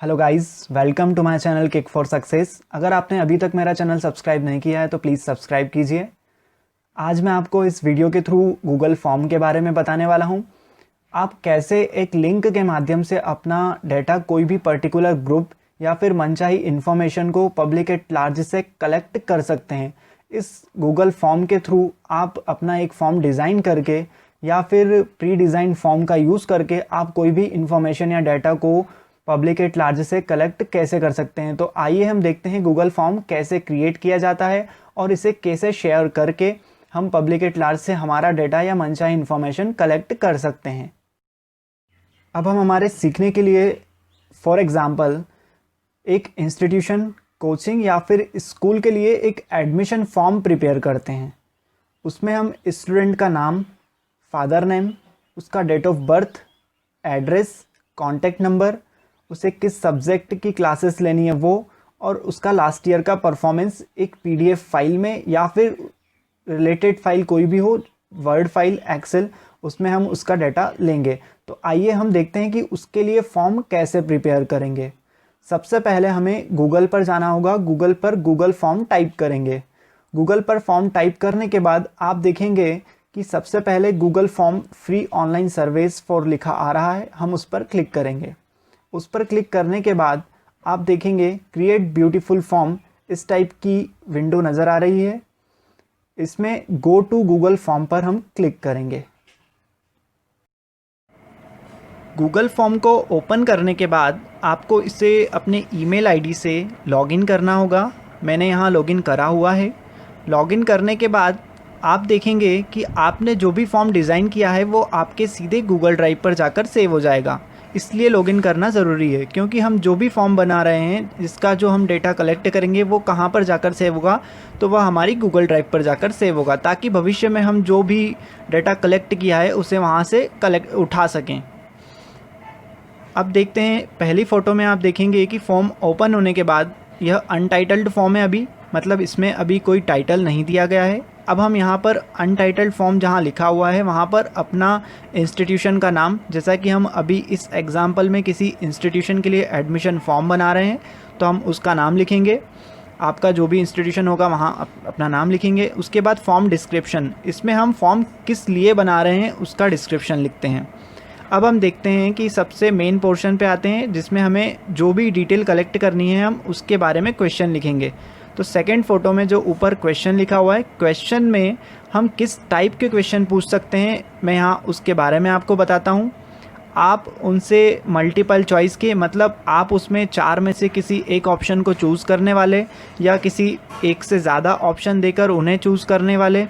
Hello guys, welcome to my channel kick for success. अगर आपने अभी तक मेरा चैनल सब्सक्राइब नहीं किया है तो प्लीज़ सब्सक्राइब कीजिए। आज मैं आपको इस वीडियो के थ्रू गूगल फॉर्म के बारे में बताने वाला हूं। आप कैसे एक लिंक के माध्यम से अपना डेटा कोई भी पर्टिकुलर ग्रुप या फिर मनचाही इन्फॉर्मेशन को पब्लिक एट लार्ज से कलेक्ट कर सकते हैं। इस गूगल फॉर्म के थ्रू आप अपना एक फॉर्म डिज़ाइन करके या फिर प्री डिज़ाइन फॉर्म का यूज़ करके आप कोई भी इन्फॉर्मेशन या डाटा को पब्लिक एट लार्ज से कलेक्ट कैसे कर सकते हैं। तो आइए हम देखते हैं गूगल फॉर्म कैसे क्रिएट किया जाता है और इसे कैसे शेयर करके हम पब्लिक एट लार्ज से हमारा डेटा या मनचाही इन्फॉर्मेशन कलेक्ट कर सकते हैं। अब हम हमारे सीखने के लिए फॉर एग्ज़ाम्पल एक इंस्टीट्यूशन, कोचिंग या फिर स्कूल के लिए एक एडमिशन फॉर्म प्रिपेयर करते हैं। उसमें हम स्टूडेंट का नाम, फादर नेम, उसका date of birth, address, contact number, उसे किस सब्जेक्ट की क्लासेस लेनी है वो, और उसका लास्ट ईयर का परफॉर्मेंस एक पीडीएफ फाइल में या फिर रिलेटेड फाइल कोई भी हो, वर्ड फाइल, एक्सेल, उसमें हम उसका डाटा लेंगे। तो आइए हम देखते हैं कि उसके लिए फॉर्म कैसे प्रिपेयर करेंगे। सबसे पहले हमें गूगल पर जाना होगा। गूगल पर गूगल फॉर्म टाइप करेंगे। गूगल पर फॉर्म टाइप करने के बाद आप देखेंगे कि सबसे पहले Google form free online service for लिखा आ रहा है। हम उस पर क्लिक करेंगे। उस पर क्लिक करने के बाद आप देखेंगे क्रिएट ब्यूटीफुल फॉर्म, इस टाइप की विंडो नज़र आ रही है। इसमें गो टू गूगल फॉर्म पर हम क्लिक करेंगे। गूगल फॉर्म को ओपन करने के बाद आपको इसे अपने ईमेल आईडी से लॉगिन करना होगा। मैंने यहाँ लॉगिन करा हुआ है। लॉगिन करने के बाद आप देखेंगे कि आपने जो भी फॉर्म डिज़ाइन किया है वो आपके सीधे गूगल ड्राइव पर जाकर सेव हो जाएगा। इसलिए लॉगिन करना ज़रूरी है, क्योंकि हम जो भी फॉर्म बना रहे हैं, जिसका जो हम डेटा कलेक्ट करेंगे वो कहाँ पर जाकर सेव होगा, तो वह हमारी गूगल ड्राइव पर जाकर सेव होगा, ताकि भविष्य में हम जो भी डेटा कलेक्ट किया है उसे वहाँ से उठा सकें। अब देखते हैं, पहली फ़ोटो में आप देखेंगे कि फॉर्म ओपन होने के बाद यह अनटाइटल्ड फॉर्म है अभी, मतलब इसमें अभी कोई टाइटल नहीं दिया गया है। अब हम यहाँ पर अनटाइटल्ड फॉर्म जहाँ लिखा हुआ है वहाँ पर अपना इंस्टीट्यूशन का नाम, जैसा कि हम अभी इस एग्ज़ाम्पल में किसी इंस्टीट्यूशन के लिए एडमिशन फॉर्म बना रहे हैं, तो हम उसका नाम लिखेंगे। आपका जो भी इंस्टीट्यूशन होगा वहाँ अपना नाम लिखेंगे। उसके बाद फॉर्म डिस्क्रिप्शन, इसमें हम फॉर्म किस लिए बना रहे हैं उसका डिस्क्रिप्शन लिखते हैं। अब हम देखते हैं कि सबसे मेन पोर्शन पे आते हैं, जिसमें हमें जो भी डिटेल कलेक्ट करनी है हम उसके बारे में क्वेश्चन लिखेंगे। तो सेकंड फ़ोटो में जो ऊपर क्वेश्चन लिखा हुआ है, क्वेश्चन में हम किस टाइप के क्वेश्चन पूछ सकते हैं, मैं यहाँ उसके बारे में आपको बताता हूँ। आप उनसे मल्टीपल चॉइस के, मतलब आप उसमें 4 में से किसी एक ऑप्शन को चूज़ करने वाले, या किसी एक से ज़्यादा ऑप्शन देकर उन्हें चूज़ करने वाले,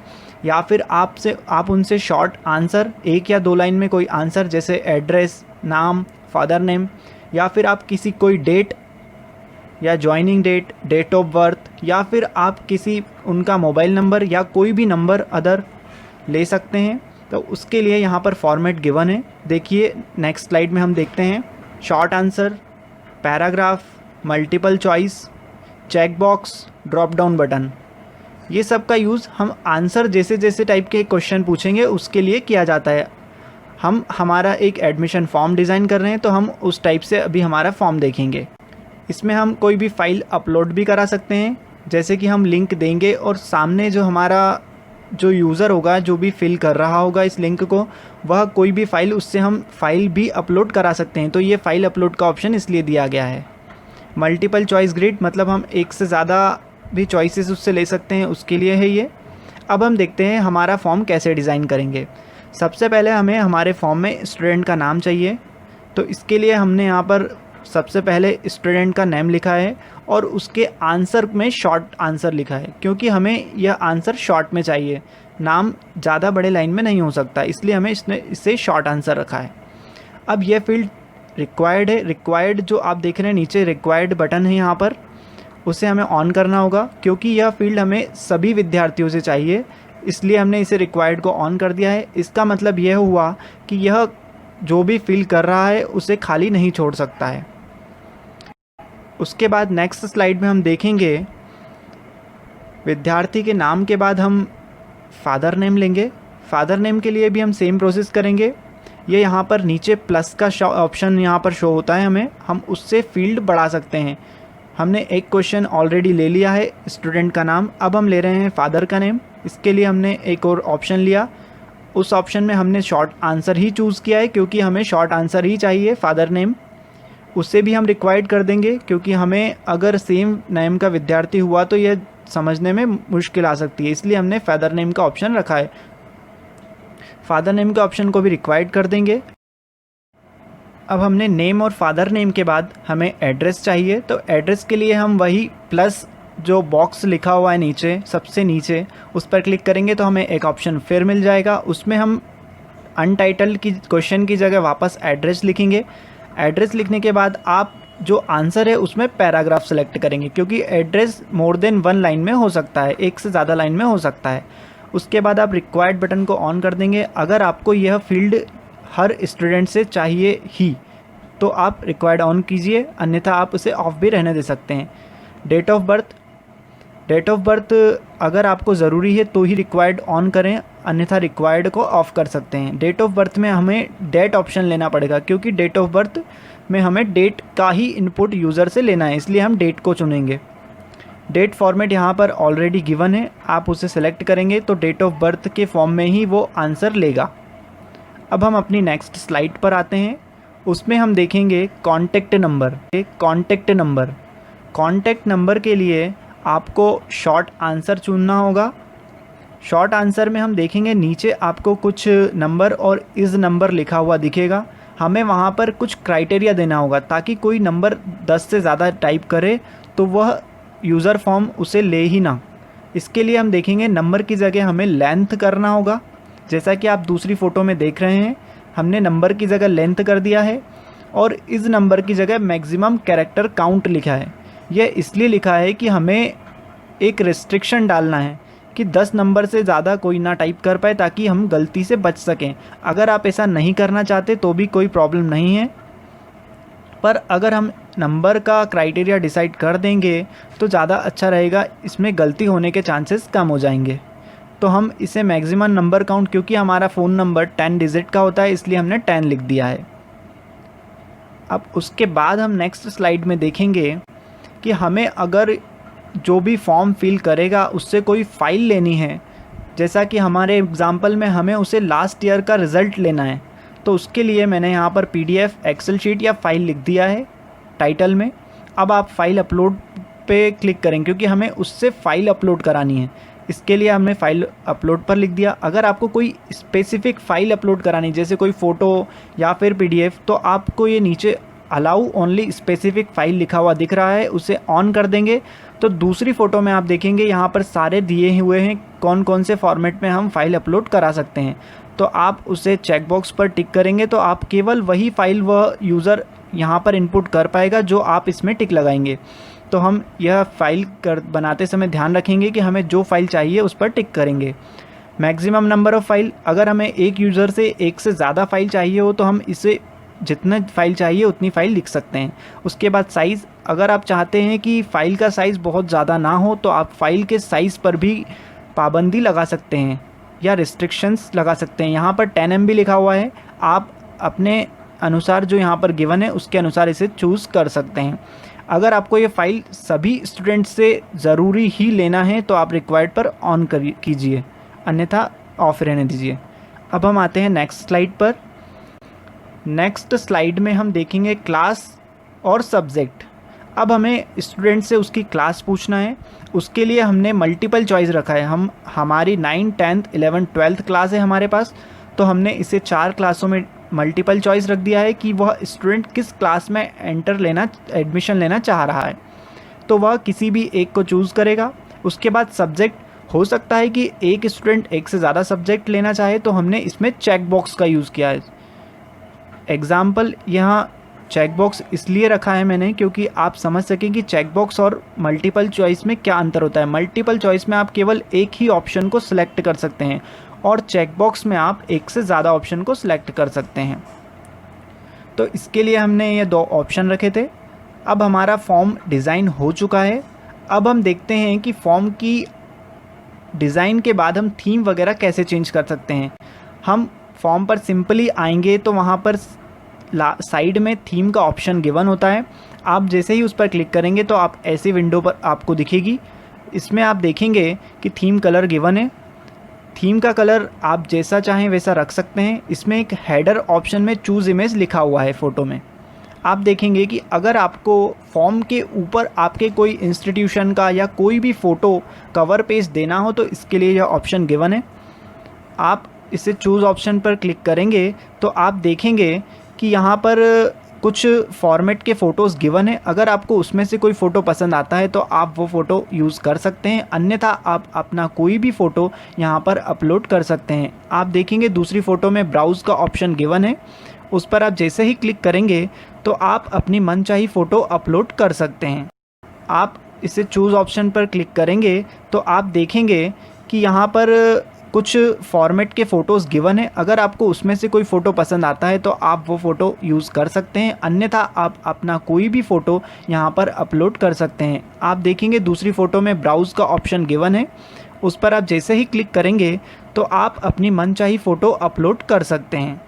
या फिर आप उनसे शॉर्ट आंसर, 1 या 2 लाइन में कोई आंसर, जैसे एड्रेस, नाम, फादर नेम, या फिर आप किसी कोई डेट या joining date, date of birth, या फिर आप किसी उनका मोबाइल नंबर या कोई भी नंबर अदर ले सकते हैं। तो उसके लिए यहाँ पर फॉर्मेट गिवन है। देखिए नेक्स्ट स्लाइड में हम देखते हैं short answer, paragraph, multiple choice, check box, drop down button. ये सब का यूज़ हम आंसर जैसे जैसे टाइप के क्वेश्चन पूछेंगे उसके लिए किया जाता है। हम हमारा एक एडमिशन फॉर्म डिज़ाइन कर रहे हैं, तो हम उस टाइप से अभी हमारा फॉर्म देखेंगे। इसमें हम कोई भी फाइल अपलोड भी करा सकते हैं, जैसे कि हम लिंक देंगे और सामने जो हमारा जो यूज़र होगा, जो भी फिल कर रहा होगा इस लिंक को, वह कोई भी फाइल, उससे हम फाइल भी अपलोड करा सकते हैं। तो ये फाइल अपलोड का ऑप्शन इसलिए दिया गया है। मल्टीपल चॉइस ग्रिड, मतलब हम एक से ज़्यादा भी चॉइसेस उससे ले सकते हैं, उसके लिए है ये। अब हम देखते हैं हमारा फॉर्म कैसे डिज़ाइन करेंगे। सबसे पहले हमें हमारे फॉर्म में स्टूडेंट का नाम चाहिए। तो इसके लिए हमने यहाँ पर सबसे पहले स्टूडेंट का नेम लिखा है और उसके आंसर में शॉर्ट आंसर लिखा है, क्योंकि हमें यह आंसर शॉर्ट में चाहिए। नाम ज़्यादा बड़े लाइन में नहीं हो सकता, इसलिए हमें इसे शॉर्ट आंसर रखा है। अब यह फील्ड रिक्वायर्ड है। रिक्वायर्ड जो आप देख रहे हैं नीचे रिक्वायर्ड बटन है यहाँ पर, उसे हमें ऑन करना होगा, क्योंकि यह फील्ड हमें सभी विद्यार्थियों से चाहिए, इसलिए हमने इसे रिक्वायर्ड को ऑन कर दिया है। इसका मतलब यह हुआ कि यह जो भी फिल कर रहा है उसे खाली नहीं छोड़ सकता है। उसके बाद नेक्स्ट स्लाइड में हम देखेंगे विद्यार्थी के नाम के बाद हम फादर नेम लेंगे। फादर नेम के लिए भी हम सेम प्रोसेस करेंगे। ये यहाँ पर नीचे प्लस का ऑप्शन यहाँ पर शो होता है हमें, हम उससे फील्ड बढ़ा सकते हैं। हमने एक क्वेश्चन ऑलरेडी ले लिया है, स्टूडेंट का नाम, अब हम ले रहे हैं फादर का नेम। इसके लिए हमने एक और ऑप्शन लिया, उस ऑप्शन में हमने शॉर्ट आंसर ही चूज़ किया है क्योंकि हमें शॉर्ट आंसर ही चाहिए फादर नेम। उससे भी हम रिक्वायर्ड कर देंगे क्योंकि हमें अगर सेम नेम का विद्यार्थी हुआ तो यह समझने में मुश्किल आ सकती है, इसलिए हमने फादर नेम का ऑप्शन रखा है। फादर नेम के ऑप्शन को भी रिक्वायर्ड कर देंगे। अब हमने नेम और फादर नेम के बाद हमें एड्रेस चाहिए, तो एड्रेस के लिए हम वही प्लस जो बॉक्स लिखा हुआ है नीचे, सबसे नीचे, उस पर क्लिक करेंगे तो हमें एक ऑप्शन फिर मिल जाएगा। उसमें हम अनटाइटल्ड की क्वेश्चन की जगह वापस एड्रेस लिखेंगे। एड्रेस लिखने के बाद आप जो आंसर है उसमें पैराग्राफ सेलेक्ट करेंगे क्योंकि एड्रेस मोर देन 1 लाइन में हो सकता है, एक से ज़्यादा लाइन में हो सकता है। उसके बाद आप रिक्वायर्ड बटन को ऑन कर देंगे। अगर आपको यह फील्ड हर स्टूडेंट से चाहिए ही तो आप रिक्वायर्ड ऑन कीजिए, अन्यथा आप उसे ऑफ भी रहने दे सकते हैं। डेट ऑफ बर्थ अगर आपको ज़रूरी है तो ही रिक्वायर्ड ऑन करें, अन्यथा रिक्वायर्ड को ऑफ़ कर सकते हैं। डेट ऑफ बर्थ में हमें डेट ऑप्शन लेना पड़ेगा क्योंकि डेट ऑफ बर्थ में हमें डेट का ही इनपुट यूज़र से लेना है, इसलिए हम डेट को चुनेंगे। डेट फॉर्मेट यहाँ पर ऑलरेडी गिवन है, आप उसे सेलेक्ट करेंगे तो डेट ऑफ बर्थ के फॉर्म में ही वो आंसर लेगा। अब हम अपनी नेक्स्ट स्लाइड पर आते हैं। उसमें हम देखेंगे कॉन्टैक्ट नंबर के लिए आपको शॉर्ट आंसर चुनना होगा। शॉर्ट आंसर में हम देखेंगे नीचे आपको कुछ नंबर और इस नंबर लिखा हुआ दिखेगा। हमें वहाँ पर कुछ क्राइटेरिया देना होगा ताकि कोई नंबर 10 से ज़्यादा टाइप करे तो वह यूज़र फॉर्म उसे ले ही ना। इसके लिए हम देखेंगे नंबर की जगह हमें लेंथ करना होगा। जैसा कि आप दूसरी फ़ोटो में देख रहे हैं, हमने नंबर की जगह लेंथ कर दिया है और इस नंबर की जगह मैक्सिमम कैरेक्टर काउंट लिखा है। यह इसलिए लिखा है कि हमें एक रिस्ट्रिक्शन डालना है कि 10 नंबर से ज़्यादा कोई ना टाइप कर पाए ताकि हम गलती से बच सकें। अगर आप ऐसा नहीं करना चाहते तो भी कोई प्रॉब्लम नहीं है, पर अगर हम नंबर का क्राइटेरिया डिसाइड कर देंगे तो ज़्यादा अच्छा रहेगा, इसमें गलती होने के चांसेस कम हो जाएंगे। तो हम इसे मैक्सिमम नंबर काउंट, क्योंकि हमारा फ़ोन नंबर 10 डिजिट का होता है इसलिए हमने 10 लिख दिया है। अब उसके बाद हम नेक्स्ट स्लाइड में देखेंगे कि हमें अगर जो भी फॉर्म फिल करेगा उससे कोई फ़ाइल लेनी है, जैसा कि हमारे एग्ज़ाम्पल में हमें उसे लास्ट ईयर का रिज़ल्ट लेना है, तो उसके लिए मैंने यहाँ पर PDF, एक्सेल शीट या फाइल लिख दिया है टाइटल में। अब आप फाइल अपलोड पे क्लिक करें क्योंकि हमें उससे फ़ाइल अपलोड करानी है, इसके लिए हमने फ़ाइल अपलोड पर लिख दिया। अगर आपको कोई स्पेसिफ़िक फ़ाइल अपलोड करानी, जैसे कोई फ़ोटो या फिर PDF, तो आपको ये नीचे अलाउ ओनली स्पेसिफिक फ़ाइल लिखा हुआ दिख रहा है, उसे ऑन कर देंगे तो दूसरी फ़ोटो में आप देखेंगे यहाँ पर सारे दिए हुए हैं कौन कौन से फॉर्मेट में हम फाइल अपलोड करा सकते हैं। तो आप उसे चेकबॉक्स पर टिक करेंगे तो आप केवल वही फ़ाइल वह यूज़र यहाँ पर इनपुट कर पाएगा जो आप इसमें टिक लगाएंगे। तो हम यह फाइल बनाते समय ध्यान रखेंगे कि हमें जो फाइल चाहिए उस पर टिक करेंगे। मैक्सिमम नंबर ऑफ़ फाइल, अगर हमें एक यूज़र से एक से ज़्यादा फाइल चाहिए हो तो हम इसे जितना फ़ाइल चाहिए उतनी फ़ाइल लिख सकते हैं। उसके बाद साइज़, अगर आप चाहते हैं कि फ़ाइल का साइज़ बहुत ज़्यादा ना हो तो आप फ़ाइल के साइज़ पर भी पाबंदी लगा सकते हैं या रिस्ट्रिक्शंस लगा सकते हैं। यहाँ पर 10 MB लिखा हुआ है, आप अपने अनुसार जो यहाँ पर गिवन है उसके अनुसार इसे चूज़ कर सकते हैं। अगर आपको ये फ़ाइल सभी स्टूडेंट से ज़रूरी ही लेना है तो आप रिक्वायर्ड पर ऑन कीजिए, अन्यथा ऑफ रहने दीजिए। अब हम आते हैं नेक्स्ट स्लाइड पर। नेक्स्ट स्लाइड में हम देखेंगे क्लास और सब्जेक्ट। अब हमें स्टूडेंट से उसकी क्लास पूछना है, उसके लिए हमने मल्टीपल चॉइस रखा है। हमारी 9th, 10th, 11th, 12th class है हमारे पास, तो हमने इसे 4 क्लासों में मल्टीपल चॉइस रख दिया है कि वह स्टूडेंट किस क्लास में एडमिशन लेना चाह रहा है, तो वह किसी भी एक को चूज़ करेगा। उसके बाद सब्जेक्ट, हो सकता है कि एक स्टूडेंट एक से ज़्यादा सब्जेक्ट लेना चाहे, तो हमने इसमें चेक बॉक्स का यूज़ किया है। एग्ज़ाम्पल, यहाँ चेक बॉक्स इसलिए रखा है मैंने क्योंकि आप समझ सकें कि चेक बॉक्स और मल्टीपल चॉइस में क्या अंतर होता है। मल्टीपल चॉइस में आप केवल एक ही ऑप्शन को सिलेक्ट कर सकते हैं और चेक बॉक्स में आप एक से ज़्यादा ऑप्शन को सिलेक्ट कर सकते हैं। तो इसके लिए हमने ये 2 ऑप्शन रखे थे। अब हमारा फॉर्म डिज़ाइन हो चुका है। अब हम देखते हैं कि फॉर्म की डिज़ाइन के बाद हम थीम वगैरह कैसे चेंज कर सकते हैं। हम फॉर्म पर सिंपली आएंगे तो वहाँ पर साइड में थीम का ऑप्शन गिवन होता है। आप जैसे ही उस पर क्लिक करेंगे तो आप ऐसी विंडो पर आपको दिखेगी। इसमें आप देखेंगे कि थीम कलर गिवन है। थीम का कलर आप जैसा चाहें वैसा रख सकते हैं। इसमें एक हेडर ऑप्शन में चूज़ इमेज लिखा हुआ है फ़ोटो में। आप देखेंगे कि अगर आपको फॉर्म के ऊपर आपके कोई इंस्टीट्यूशन का या कोई भी फ़ोटो कवर पेज देना हो तो इसके लिए यह ऑप्शन गिवन है। आप इसे चूज़ ऑप्शन पर क्लिक करेंगे तो आप देखेंगे कि यहाँ पर कुछ फॉर्मेट के फ़ोटोज़ गिवन है। अगर आपको उसमें से कोई फ़ोटो पसंद आता है तो आप वो फ़ोटो यूज़ कर सकते हैं, अन्यथा आप अपना कोई भी फ़ोटो यहाँ पर अपलोड कर सकते हैं। आप देखेंगे दूसरी फ़ोटो में ब्राउज़ का ऑप्शन गिवन है। उस पर आप जैसे ही क्लिक करेंगे तो आप अपनी मनचाही फ़ोटो अपलोड कर सकते हैं। आप इसे चूज़ ऑप्शन पर क्लिक करेंगे तो आप देखेंगे कि यहाँ पर कुछ फॉर्मेट के फ़ोटोज़ गिवन है। अगर आपको उसमें से कोई फ़ोटो पसंद आता है तो आप वो फ़ोटो यूज़ कर सकते हैं, अन्यथा आप अपना कोई भी फ़ोटो यहाँ पर अपलोड कर सकते हैं। आप देखेंगे दूसरी फ़ोटो में ब्राउज़ का ऑप्शन गिवन है। उस पर आप जैसे ही क्लिक करेंगे तो आप अपनी मनचाही फ़ोटो अपलोड कर सकते हैं।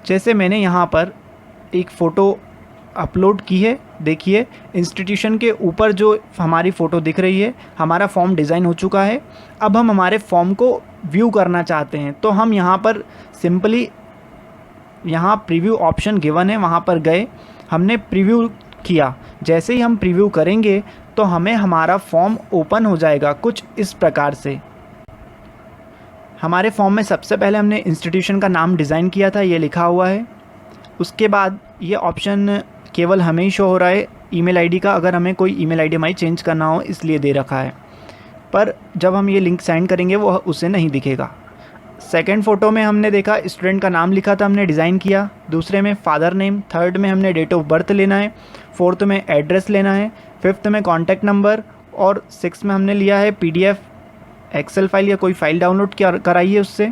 जैसे मैंने यहाँ पर एक फ़ोटो अपलोड की है, देखिए इंस्टीट्यूशन के ऊपर जो हमारी फ़ोटो दिख रही है, हमारा फॉर्म डिज़ाइन हो चुका है। अब हम हमारे फॉर्म को व्यू करना चाहते हैं तो हम यहाँ पर सिंपली यहाँ प्रीव्यू ऑप्शन गिवन है, वहाँ पर गए, हमने प्रीव्यू किया। जैसे ही हम प्रीव्यू करेंगे तो हमें हमारा फॉर्म ओपन हो जाएगा कुछ इस प्रकार से। हमारे फॉर्म में सबसे पहले हमने इंस्टीट्यूशन का नाम डिज़ाइन किया था, ये लिखा हुआ है। उसके बाद ये ऑप्शन केवल हमें ही शो हो रहा है ईमेल आईडी का, अगर हमें कोई ईमेल आईडी हमारी चेंज करना हो इसलिए दे रखा है, पर जब हम ये लिंक सेंड करेंगे वो उसे नहीं दिखेगा। सेकंड फ़ोटो में हमने देखा स्टूडेंट का नाम लिखा था, हमने डिज़ाइन किया। दूसरे में फादर नेम, थर्ड में हमने डेट ऑफ बर्थ लेना है, फोर्थ में एड्रेस लेना है, फिफ्थ में कॉन्टैक्ट नंबर और सिक्स में हमने लिया है PDF एक्सेल फाइल या कोई फ़ाइल डाउनलोड कराई है उससे।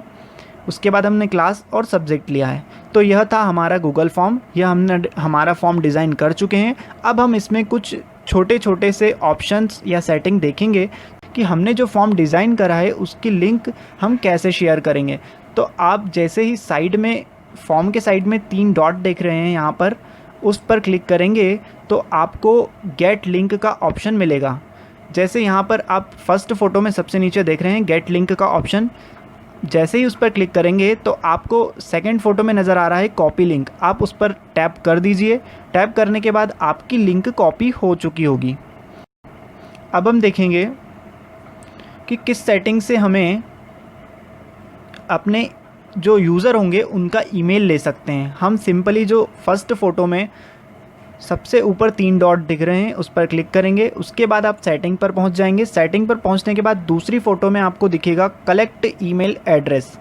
उसके बाद हमने क्लास और सब्जेक्ट लिया है। तो यह था हमारा गूगल फॉर्म। यह हमने हमारा फॉर्म डिज़ाइन कर चुके हैं। अब हम इसमें कुछ छोटे छोटे से ऑप्शंस या सेटिंग देखेंगे कि हमने जो फॉर्म डिज़ाइन करा है उसकी लिंक हम कैसे शेयर करेंगे। तो आप जैसे ही साइड में फॉर्म के साइड में 3 डॉट देख रहे हैं यहाँ पर, उस पर क्लिक करेंगे तो आपको गेट लिंक का ऑप्शन मिलेगा। जैसे यहाँ पर आप फर्स्ट फ़ोटो में सबसे नीचे देख रहे हैं गेट लिंक का ऑप्शन, जैसे ही उस पर क्लिक करेंगे तो आपको सेकंड फ़ोटो में नज़र आ रहा है कॉपी लिंक, आप उस पर टैप कर दीजिए। टैप करने के बाद आपकी लिंक कॉपी हो चुकी होगी। अब हम देखेंगे कि किस सेटिंग से हमें अपने जो यूज़र होंगे उनका ईमेल ले सकते हैं। हम सिंपली जो फर्स्ट फ़ोटो में सबसे ऊपर 3 डॉट दिख रहे हैं उस पर क्लिक करेंगे। उसके बाद आप सेटिंग पर पहुंच जाएंगे। सेटिंग पर पहुंचने के बाद दूसरी फ़ोटो में आपको दिखेगा कलेक्ट ईमेल एड्रेस।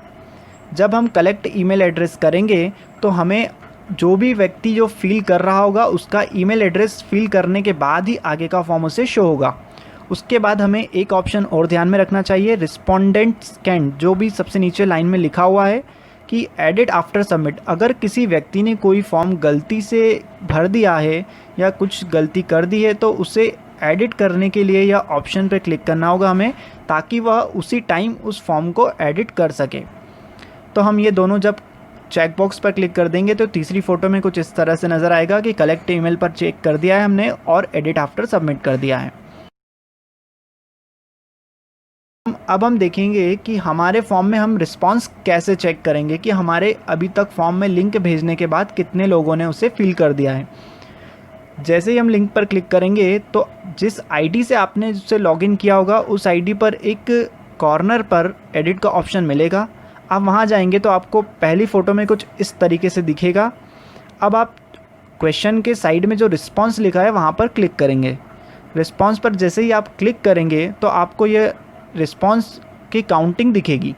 जब हम कलेक्ट ईमेल एड्रेस करेंगे तो हमें जो भी व्यक्ति जो फिल कर रहा होगा उसका ईमेल एड्रेस फिल करने के बाद ही आगे का फॉर्म उसे शो होगा। उसके बाद हमें एक ऑप्शन और ध्यान में रखना चाहिए, रिस्पोंडेंट स्कैन, जो भी सबसे नीचे लाइन में लिखा हुआ है कि एडिट आफ्टर सबमिट। अगर किसी व्यक्ति ने कोई फॉर्म गलती से भर दिया है या कुछ गलती कर दी है तो उसे एडिट करने के लिए या ऑप्शन पर क्लिक करना होगा हमें, ताकि वह उसी टाइम उस फॉर्म को एडिट कर सके। तो हम ये दोनों जब चेकबॉक्स पर क्लिक कर देंगे तो तीसरी फ़ोटो में कुछ इस तरह से नज़र आएगा कि कलेक्ट ईमेल पर चेक कर दिया है हमने और एडिट आफ्टर सबमिट कर दिया है। अब हम देखेंगे कि हमारे फॉर्म में हम रिस्पांस कैसे चेक करेंगे कि हमारे अभी तक फॉर्म में लिंक भेजने के बाद कितने लोगों ने उसे फिल कर दिया है। जैसे ही हम लिंक पर क्लिक करेंगे तो जिस आईडी से आपने उससे लॉगिन किया होगा उस आईडी पर एक कॉर्नर पर एडिट का ऑप्शन मिलेगा। आप वहां जाएंगे तो आपको पहली फ़ोटो में कुछ इस तरीके से दिखेगा। अब आप क्वेश्चन के साइड में जो रिस्पांस लिखा है वहाँ पर क्लिक करेंगे। रिस्पांस पर जैसे ही आप क्लिक करेंगे तो आपको ये रिस्पांस की काउंटिंग दिखेगी।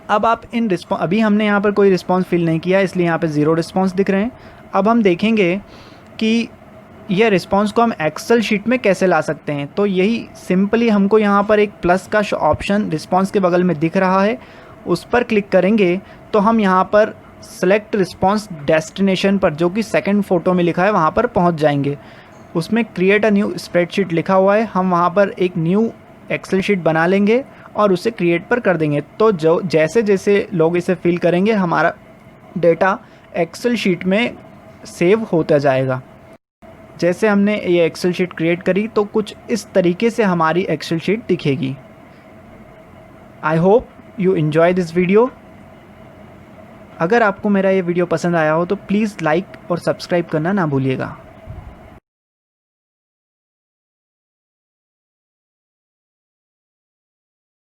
अब आप इन अभी हमने यहाँ पर कोई रिस्पांस फिल नहीं किया इसलिए यहाँ पे 0 रिस्पांस दिख रहे हैं। अब हम देखेंगे कि यह रिस्पांस को हम एक्सेल शीट में कैसे ला सकते हैं। तो यही सिंपली हमको यहाँ पर एक प्लस का ऑप्शन रिस्पांस के बगल में दिख रहा है, उस पर क्लिक करेंगे तो हम यहाँ पर सेलेक्ट रिस्पांस डेस्टिनेशन पर, जो कि सेकंड फ़ोटो में लिखा है, वहाँ पर पहुँच जाएंगे। उसमें क्रिएट अ न्यू स्प्रेडशीट लिखा हुआ है, हम वहाँ पर एक न्यू एक्सेल शीट बना लेंगे और उसे क्रिएट पर कर देंगे। तो जो जैसे जैसे लोग इसे फिल करेंगे हमारा डेटा एक्सेल शीट में सेव होता जाएगा। जैसे हमने ये एक्सेल शीट क्रिएट करी तो कुछ इस तरीके से हमारी एक्सेल शीट दिखेगी। I hope you enjoy this video. अगर आपको मेरा ये वीडियो पसंद आया हो तो प्लीज़ लाइक और सब्सक्राइब करना ना भूलिएगा।